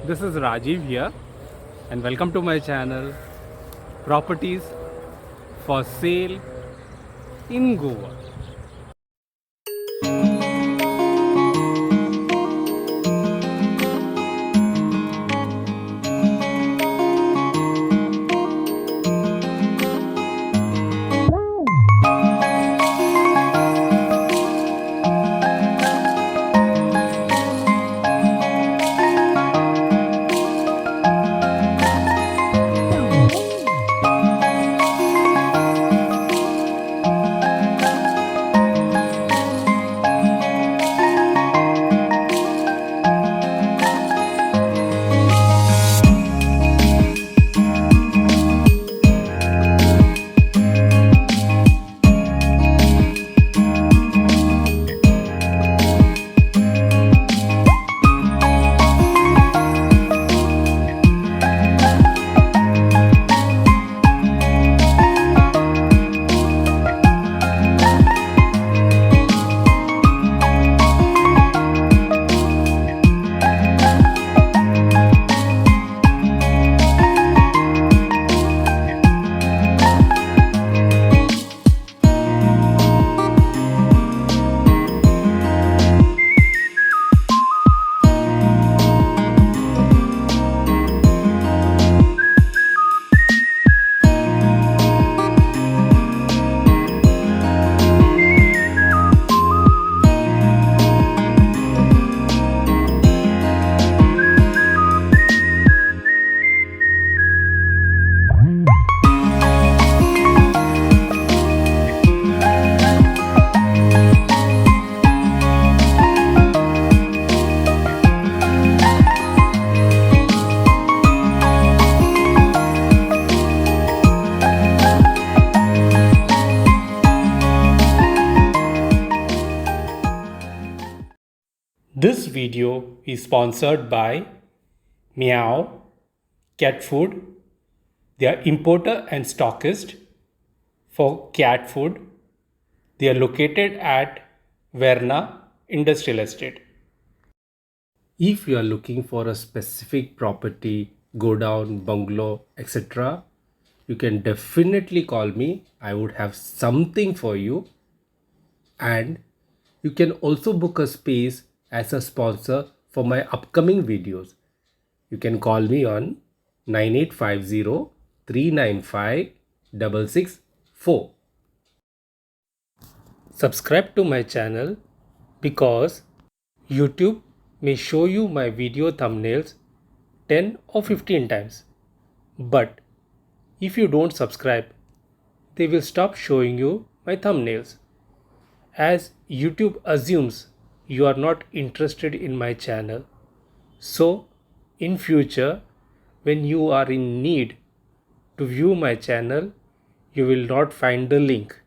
This is Rajiv here, and welcome to my channel Properties for Sale in Goa. This video is sponsored by Meow Cat Food. They are importer and stockist for cat food. They are located at Verna Industrial Estate. If you are looking for a specific property, go down, bungalow, etc., you can definitely call me. I would have something for you. And you can also book a space as a sponsor for my upcoming videos. You can call me on 9850 395 664. Subscribe to my channel because YouTube may show you my video thumbnails 10 or 15 times. But if you don't subscribe, they will stop showing you my thumbnails, as YouTube assumes you are not interested in my channel. So, in future, when you are in need to view my channel, you will not find the link.